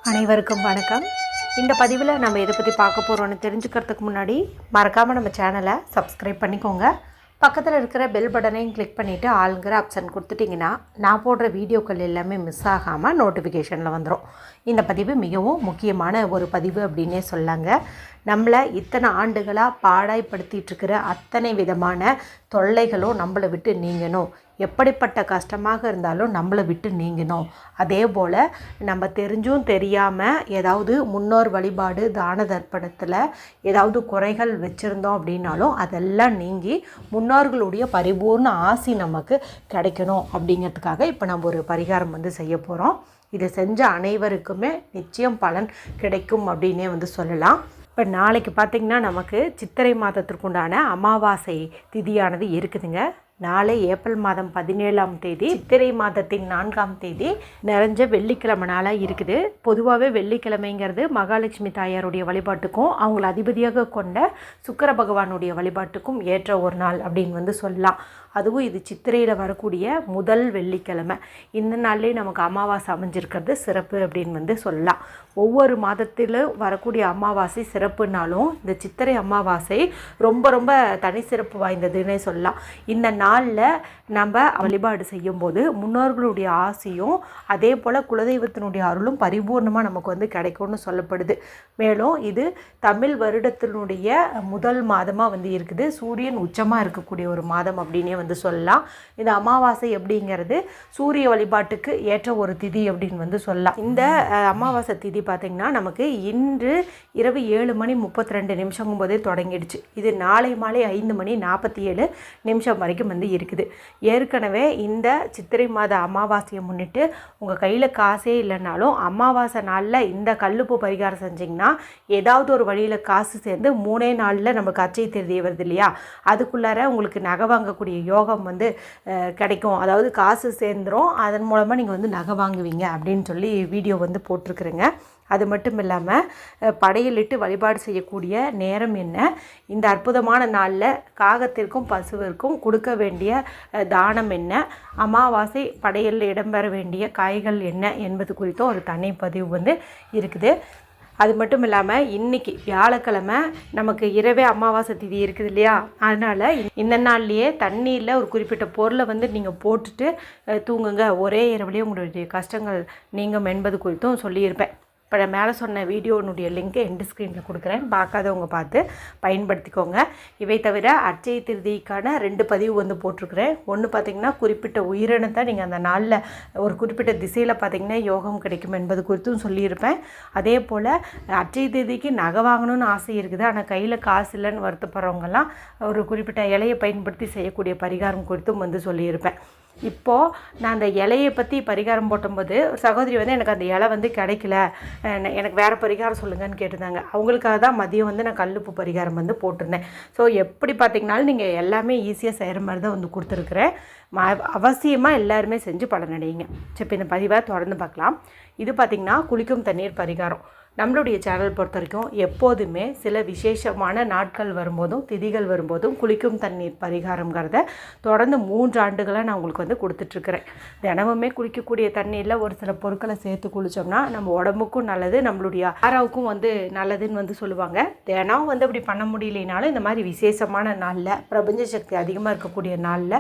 அனைவருக்கும் வணக்கம். இந்த பதிவில் நம்ம எதை பற்றி பார்க்க போகிறோன்னு தெரிஞ்சுக்கிறதுக்கு முன்னாடி மறக்காமல் நம்ம சேனலை சப்ஸ்கிரைப் பண்ணிக்கோங்க. பக்கத்தில் இருக்கிற பெல் பட்டனையும் கிளிக் பண்ணிவிட்டு ஆளுங்கிற ஆப்ஷன் கொடுத்துட்டிங்கன்னா நான் போடுற வீடியோக்கள் எல்லாமே மிஸ் ஆகாமல் நோட்டிஃபிகேஷனில் வந்துடும். இந்த பதிவு மிகவும் முக்கியமான ஒரு பதிவு அப்படின்னே சொல்லாங்க. நம்மளை இத்தனை ஆண்டுகளாக பாடாய்படுத்திகிட்ருக்கிற அத்தனை விதமான தொல்லைகளும் நம்மளை விட்டு நீங்கணும். எப்படிப்பட்ட கஷ்டமாக இருந்தாலும் நம்மளை விட்டு நீங்கணும். அதே போல் நம்ம தெரிஞ்சும் தெரியாமல் ஏதாவது முன்னோர் வழிபாடு தான தர்ப்பணத்தில் ஏதாவது குறைகள் வச்சுருந்தோம் அப்படின்னாலும் அதெல்லாம் நீங்கி முன்னோர்களுடைய பரிபூர்ண ஆசி நமக்கு கிடைக்கணும் அப்படிங்கிறதுக்காக இப்போ நம்ம ஒரு பரிகாரம் செய்ய போகிறோம். இதை செஞ்ச அனைவருக்குமே நிச்சயம் பலன் கிடைக்கும் அப்படின்னே சொல்லலாம். இப்போ நாளைக்கு பார்த்திங்கன்னா நமக்கு சித்திரை மாதத்திற்குண்டான அமாவாசை திதியானது இருக்குதுங்க. நாளை ஏப்ரல் மாதம் 17ஆம் தேதி சித்திரை மாதத்தின் 4ஆம் தேதி நிறைஞ்ச வெள்ளிக்கிழமை நாளாக இருக்குது. பொதுவாகவே வெள்ளிக்கிழமைங்கிறது மகாலட்சுமி தாயாருடைய வழிபாட்டுக்கும் அவங்கள அதிபதியாக கொண்ட சுக்கிர பகவானுடைய வழிபாட்டுக்கும் ஏற்ற ஒரு நாள் அப்படின்னு சொல்லலாம். அதுவும் இது சித்திரையில் வரக்கூடிய முதல் வெள்ளிக்கிழமை. இந்த நாள்லேயே நமக்கு அமாவாசை அமைஞ்சிருக்கிறது சிறப்பு அப்படின்னு சொல்லலாம். ஒவ்வொரு மாதத்திலும் வரக்கூடிய அமாவாசை சிறப்புனாலும் இந்த சித்திரை அமாவாசை ரொம்ப ரொம்ப தனி சிறப்பு வாய்ந்ததுன்னே சொல்லலாம். இந்த நாளில் நம்ம வழிபாடு செய்யும்போது முன்னோர்களுடைய ஆசையும் அதே போல் குலதெய்வத்தினுடைய அருளும் பரிபூர்ணமாக நமக்கு கிடைக்கும்னு சொல்லப்படுது. மேலும் இது தமிழ் வருடத்தினுடைய முதல் மாதமாக இருக்குது. சூரியன் உச்சமாக இருக்கக்கூடிய ஒரு மாதம் அப்படின்னே சொல்லலாம். இந்த அமாவாசை அப்படிங்கிறது சூரிய வழிபாட்டுக்கு ஏற்ற ஒரு திதி அப்படின்னு சொல்லலாம். இந்த அமாவாசை திதி பார்த்திங்கன்னா நமக்கு இன்று இரவு 7:32 போதே தொடங்கிடுச்சு. இது நாளை மாலை 5:47 வரைக்கும் இருக்குது. ஏற்கனவே இந்த சித்திரை மாத அமாவாசையை முன்னிட்டு உங்கள் கையில் காசே இல்லைனாலும் அமாவாசை நாளில் இந்த கல்லுப்பு பரிகாரம் செஞ்சிங்கன்னா ஏதாவது ஒரு வழியில் காசு சேர்ந்து 3 நாளில் நமக்கு அச்சை திருதி வருது இல்லையா, அதுக்குள்ளார உங்களுக்கு நகை வாங்கக்கூடிய யோகம் கிடைக்கும். அதாவது காசு சேர்ந்துடும், அதன் மூலமாக நீங்கள் நகை வாங்குவீங்க அப்படின்னு சொல்லி வீடியோ போட்டிருக்குறேங்க. அது மட்டும் இல்லாமல் படையலிட்டு வழிபாடு செய்யக்கூடிய நேரம் என்ன, இந்த அற்புதமான நாளில் காகத்திற்கும் பசுவிற்கும் கொடுக்க வேண்டிய தானம் என்ன, அமாவாசை படையலில் இடம்பெற வேண்டிய காய்கள் என்ன என்பது குறித்தும் ஒரு தனி பதிவு இருக்குது. அது மட்டும் இல்லாமல் இன்றைக்கி வியாழக்கிழமை நமக்கு இரவே அமாவாசை திதி இருக்குது இல்லையா, அதனால் இந்த நாள்லேயே தண்ணீரில் ஒரு குறிப்பிட்ட பொருளை நீங்கள் போட்டுட்டு தூங்குங்க. ஒரே இரவுலேயே உங்களுடைய கஷ்டங்கள் நீங்கும் என்பது குறித்தும் சொல்லியிருப்பேன். இப்போ நான் மேலே சொன்ன வீடியோனுடைய லிங்க்கை எண்டு ஸ்க்ரீனில் கொடுக்குறேன், பார்க்காதவங்க பார்த்து பயன்படுத்திக்கோங்க. இவை தவிர அட்சய திருதிக்கான 2 பதிவு போட்டிருக்கிறேன். ஒன்று பார்த்திங்கன்னா குறிப்பிட்ட உயிரினத்தை நீங்கள் அந்த நாளில் ஒரு குறிப்பிட்ட திசையில் பார்த்திங்கன்னா யோகம் கிடைக்கும் என்பது குறித்தும் சொல்லியிருப்பேன். அதே போல் அட்சய திருதிக்கு நகை வாங்கணும்னு ஆசை இருக்குது, ஆனால் கையில் காசு இல்லைன்னு வருத்தப்படுறவங்கெல்லாம் ஒரு குறிப்பிட்ட இலையை பயன்படுத்தி செய்யக்கூடிய பரிகாரம் குறித்தும் சொல்லியிருப்பேன். இப்போது நான் அந்த இலையை பற்றி பரிகாரம் போட்டும்போது ஒரு சகோதரி எனக்கு அந்த இலை கிடைக்கல, எனக்கு வேறு பரிகாரம் சொல்லுங்கன்னு கேட்டிருந்தாங்க. அவங்களுக்காக தான் மதியம் நான் கல்லுப்பு பரிகாரம் போட்டிருந்தேன். ஸோ எப்படி பார்த்திங்கனாலும் நீங்கள் எல்லாமே ஈஸியாக செய்கிற மாதிரி தான் கொடுத்துருக்குறேன். அவசியமாக எல்லாருமே செஞ்சு பலனடையுங்க. சரி, இப்போ இந்த பதிவை தொடர்ந்து பார்க்கலாம். இது பார்த்திங்கன்னா குளிக்கும் தண்ணீர் பரிகாரம். நம்மளுடைய சேனல் பொறுத்த வரைக்கும் எப்போதுமே சில விசேஷமான நாட்கள் வரும்போதும் திதிகள் வரும்போதும் குளிக்கும் தண்ணீர் பரிகாரங்கிறத தொடர்ந்து 3 ஆண்டுகளாக நான் உங்களுக்கு கொடுத்துட்ருக்குறேன். தினமுமே குளிக்கக்கூடிய தண்ணீரில் ஒரு சில பொருட்களை சேர்த்து குளித்தோம்னா நம்ம உடம்புக்கும் நல்லது, நம்மளுடைய ஆறாவுக்கும் நல்லதுன்னு சொல்லுவாங்க. தினம் அப்படி பண்ண முடியலைனாலும் இந்த மாதிரி விசேஷமான நாளில் பிரபஞ்ச சக்தி அதிகமாக இருக்கக்கூடிய நாளில்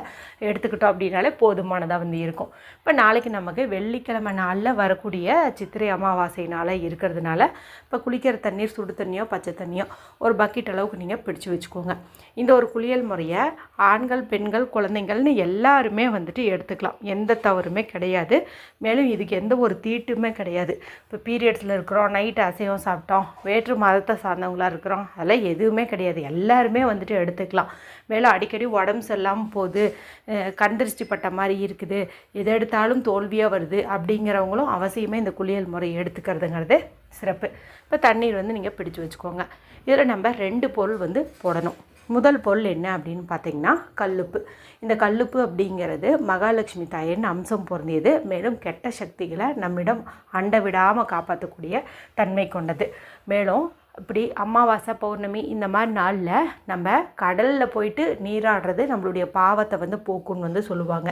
எடுத்துக்கிட்டோம் அப்படின்னாலே போதுமானதாக இருக்கும். இப்போ நாளைக்கு நமக்கு வெள்ளிக்கிழமை நாளில் வரக்கூடிய சித்திரை அமாவாசை நாளாக இருக்கிறதுனால இப்போ குளிக்கிற தண்ணீர் சுடு தண்ணியோ பச்சை தண்ணியோ ஒரு பக்கெட் அளவுக்கு நீங்கள் பிடிச்சி வச்சுக்கோங்க. இந்த ஒரு குளியல் முறையை ஆண்கள் பெண்கள் குழந்தைங்கள்னு எல்லாருமே எடுத்துக்கலாம், எந்த தவறுமே கிடையாது. மேலும் இதுக்கு எந்த ஒரு தீட்டுமே கிடையாது. இப்போ பீரியட்ஸில் இருக்கிறோம், நைட்டு அசைவம் சாப்பிட்டோம், வேற்று மதத்தை சார்ந்தவங்களாக இருக்கிறோம், அதெல்லாம் எதுவுமே கிடையாது. எல்லாருமே எடுத்துக்கலாம். மேலும் அடிக்கடி உடம்பு சரியில்லாமல் போகுது, கண்திருஷ்டி பட்ட மாதிரி இருக்குது, எது எடுத்தாலும் தோல்வியாக வருது அப்படிங்கிறவங்களும் அவசியமே இந்த குளியல் முறையை எடுத்துக்கிறதுங்கிறது சிறப்பு. இப்போ தண்ணீர் நீங்கள் பிடிச்சு வச்சுக்கோங்க. இதில் நம்ம 2 பொருள் போடணும். முதல் பொருள் என்ன அப்படின்னு பார்த்திங்கன்னா கல்லுப்பு. இந்த கல்லுப்பு அப்படிங்கிறது மகாலட்சுமி தாயின் அம்சம் பொருந்தியது. மேலும் கெட்ட சக்திகளை நம்மிடம் அண்ட விடாமல் காப்பாற்றக்கூடிய தன்மை கொண்டது. மேலும் இப்படி அமாவாசை பௌர்ணமி இந்த மாதிரி நாளில் நம்ம கடலில் போயிட்டு நீராடுறது நம்மளுடைய பாவத்தை போக்குன்னு சொல்லுவாங்க.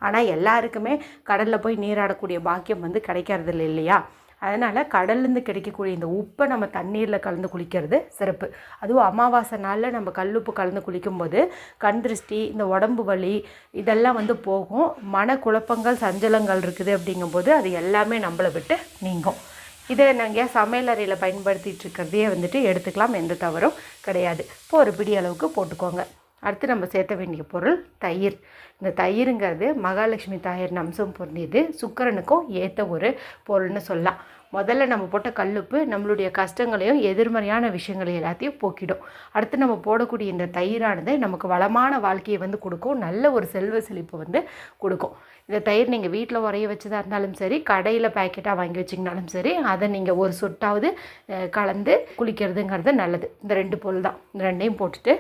ஆனால் எல்லாருக்குமே கடலில் போய் நீராடக்கூடிய பாக்கியம் கிடைக்கிறது இல்லையா. அதனால் கடல்லேருந்து கிடைக்கக்கூடிய இந்த உப்பை நம்ம தண்ணீரில் கலந்து குளிக்கிறது சிறப்பு. அதுவும் அமாவாசை நாளில் நம்ம கல்லுப்பு கலந்து குளிக்கும்போது கண் திருஷ்டி, இந்த உடம்பு வலி இதெல்லாம் வந்து போகும். மனக்குழப்பங்கள் சஞ்சலங்கள் இருக்குது அப்படிங்கும்போது அது எல்லாமே நம்மளை விட்டு நீங்கும். இதை நாங்கள் சமையலறையில் பயன்படுத்திகிட்டு இருக்கிறதையே வந்துட்டு எடுத்துக்கலாம், எந்த தவறும் கிடையாது. இப்போ ஒரு பிடி அளவுக்கு போட்டுக்கோங்க. அடுத்து நம்ம சேர்த்த வேண்டிய பொருள் தயிர். இந்த தயிருங்கிறது மகாலட்சுமி தாயாரின் அம்சம் பொருந்தியது, சுக்கிரனுக்கும் ஏற்ற ஒரு பொருள்னு சொல்லலாம். முதல்ல நம்ம போட்ட கல்லுப்பு நம்மளுடைய கஷ்டங்களையும் எதிர்மறையான விஷயங்களையும் எல்லாத்தையும் போக்கிடும். அடுத்து நம்ம போடக்கூடிய இந்த தயிரானது நமக்கு வளமான வாழ்க்கையை வந்து கொடுக்கும், நல்ல ஒரு செல்வ செழிப்பு வந்து கொடுக்கும். இந்த தயிர் நீங்கள் வீட்டில் உரைய வச்சதாக இருந்தாலும் சரி, கடையில் பேக்கெட்டாக வாங்கி வச்சிங்கனாலும் சரி, அதை நீங்கள் ஒரு சொட்டாவது கலந்து குளிக்கிறதுங்கிறது நல்லது. இந்த 2 பொருள் தான். இந்த 2ஐயும் போட்டுட்டு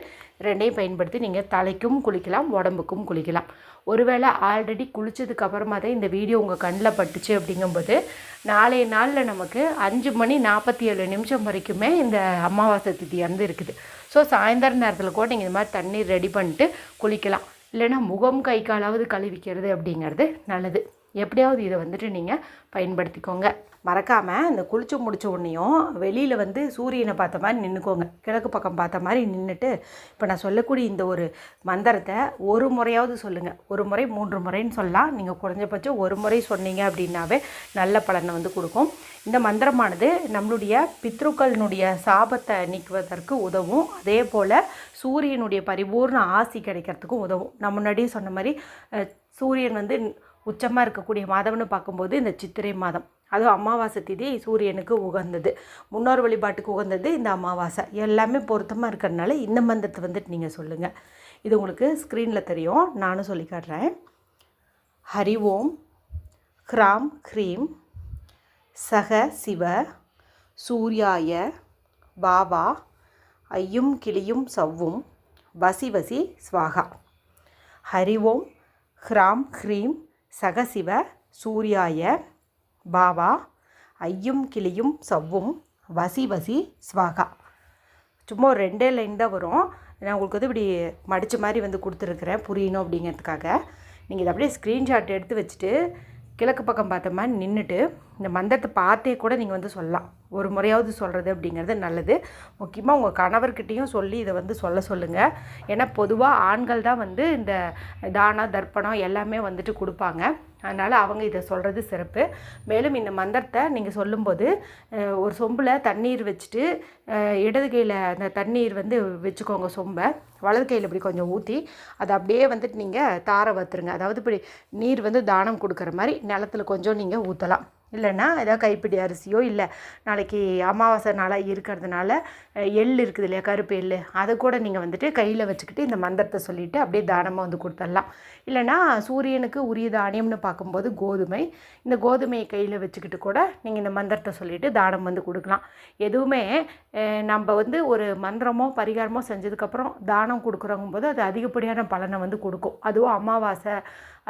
2ஐயும் பயன்படுத்தி நீங்கள் தலைக்கும் குளிக்கலாம், உடம்புக்கும் குளிக்கலாம். ஒருவேளை ஆல்ரெடி குளித்ததுக்கு அப்புறமா தான் இந்த வீடியோ உங்கள் கண்ணில் பட்டுச்சு அப்படிங்கும்போது நாளைய நாளில் நமக்கு 5:47 வரைக்குமே இந்த அமாவாசை திதி வந்து இருக்குது. ஸோ சாயந்தர நேரத்தில் கூட நீங்கள் இந்த மாதிரி தண்ணீர் ரெடி பண்ணிட்டு குளிக்கலாம். இல்லைன்னா முகம் கை காலாவது கழுவிக்கிறது அப்படிங்கிறது நல்லது. எப்படியாவது இதை வந்துட்டு நீங்கள் பயன்படுத்திக்கோங்க. மறக்காமல் இந்த குளிச்சு முடித்த உடனேயும் வெளியில் வந்து சூரியனை பார்த்த மாதிரி நின்றுக்கோங்க. கிழக்கு பக்கம் பார்த்த மாதிரி நின்றுட்டு இப்போ நான் சொல்லக்கூடிய இந்த ஒரு மந்திரத்தை ஒரு முறையாவது சொல்லுங்கள். ஒரு முறை 3 முறைன்னு சொல்லலாம். நீங்கள் குறைஞ்சபட்சம் ஒரு முறை சொன்னீங்க அப்படின்னாவே நல்ல பலனை வந்து கொடுக்கும். இந்த மந்திரமானது நம்மளுடைய பித்ருக்களினுடைய சாபத்தை நீக்குவதற்கு உதவும். அதே போல் சூரியனுடைய பரிபூர்ண ஆசி கிடைக்கிறதுக்கும் உதவும். நான் முன்னாடியே சொன்ன மாதிரி சூரியன் வந்து உச்சமாக இருக்கக்கூடிய மாதம்னு பார்க்கும்போது இந்த சித்திரை மாதம், அதுவும் அமாவாசை திதி சூரியனுக்கு உகந்தது, முன்னோர் வழிபாட்டுக்கு உகந்தது இந்த அமாவாசை. எல்லாமே பொருத்தமாக இருக்கிறதுனால இந்த மந்திரத்தை வந்துட்டு நீங்கள் சொல்லுங்கள். இது உங்களுக்கு ஸ்க்ரீனில் தெரியும், நானும் சொல்லி காட்டுறேன். ஹரி ஓம் ஹ்ராம் ஹ்ரீம் சக சிவ சூர்யாய பாவா ஐயும் கிளியும் சவ்வும் வசி வசி ஸ்வாகா. ஹரி ஓம் ஹ்ராம் ஹ்ரீம் சகசிவ சூர்யாய பாவா ஐயும் கிளியும் சவ்வும் வசி வசி ஸ்வாகா. சும்மா ஒரு 2 லைன் தான் வரும். நான் உங்களுக்கு வந்து இப்படி மடித்த மாதிரி வந்து கொடுத்துருக்குறேன் புரியணும் அப்படிங்கிறதுக்காக. நீங்கள் இதை அப்படியே ஸ்க்ரீன்ஷாட் எடுத்து வச்சுட்டு கிழக்கு பக்கம் பார்த்த மாதிரி நின்றுட்டு இந்த மந்திரத்தை பார்த்தே கூட நீங்கள் வந்து சொல்லலாம். ஒரு முறையாவது சொல்கிறது அப்படிங்கிறது நல்லது. முக்கியமாக உங்கள் கணவர்கிட்டையும் சொல்லி இதை வந்து சொல்லுங்கள். ஏன்னா பொதுவாக ஆண்கள் தான் வந்து இந்த தானம் தர்ப்பணம் எல்லாமே வந்துட்டு கொடுப்பாங்க. அதனால் அவங்க இதை சொல்கிறது சிறப்பு. மேலும் இந்த மந்திரத்தை நீங்கள் சொல்லும்போது ஒரு சொம்பில் தண்ணீர் வச்சுட்டு இடது கையில் அந்த தண்ணீர் வந்து வச்சுக்கோங்க. சொம்பை வலது கையில் இப்படி கொஞ்சம் ஊற்றி அதை அப்படியே வந்துட்டு நீங்கள் தார வத்துருங்க. அதாவது இப்படி நீர் வந்து தானம் கொடுக்குற மாதிரி நிலத்தில் கொஞ்சம் நீங்கள் ஊற்றலாம். இல்லைன்னா ஏதாவது கைப்பிடி அரிசியோ, இல்லை நாளைக்கு அமாவாசை நாளாக இருக்கிறதுனால எள் இருக்குது இல்லையா, கருப்பு எள், அதை கூட நீங்கள் வந்துட்டு கையில் வச்சுக்கிட்டு இந்த மந்திரத்தை சொல்லிவிட்டு அப்படியே தானமாக வந்து கொடுத்துடலாம். இல்லைனா சூரியனுக்கு உரிய தானியம்னு பார்க்கும்போது கோதுமை, இந்த கோதுமையை கையில் வச்சுக்கிட்டு கூட நீங்கள் இந்த மந்திரத்தை சொல்லிவிட்டு தானம் வந்து கொடுக்கலாம். எதுவுமே நம்ம வந்து ஒரு மந்திரமோ பரிகாரமோ செஞ்சதுக்கப்புறம் தானம் கொடுக்குறோங்கும்போது அது அதிகப்படியான பலனை வந்து கொடுக்கும். அதுவும் அமாவாசை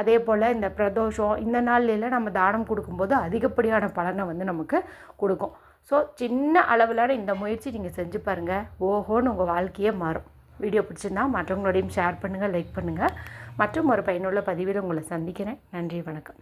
அதே போல் இந்த பிரதோஷம் இந்த நாள்லாம் நம்ம தானம் கொடுக்கும்போது அதிகப்படியான பலனை வந்து நமக்கு கொடுக்கும். ஸோ சின்ன அளவிலான இந்த முயற்சி நீங்கள் செஞ்சு பாருங்கள், ஓஹோன்னு உங்கள் வாழ்க்கையே மாறும். வீடியோ பிடிச்சிருந்தா மற்றவங்களோடையும் ஷேர் பண்ணுங்கள், லைக் பண்ணுங்கள். மற்றும் ஒரு பயனுள்ள பதிவில் உங்களை சந்திக்கிறேன். நன்றி, வணக்கம்.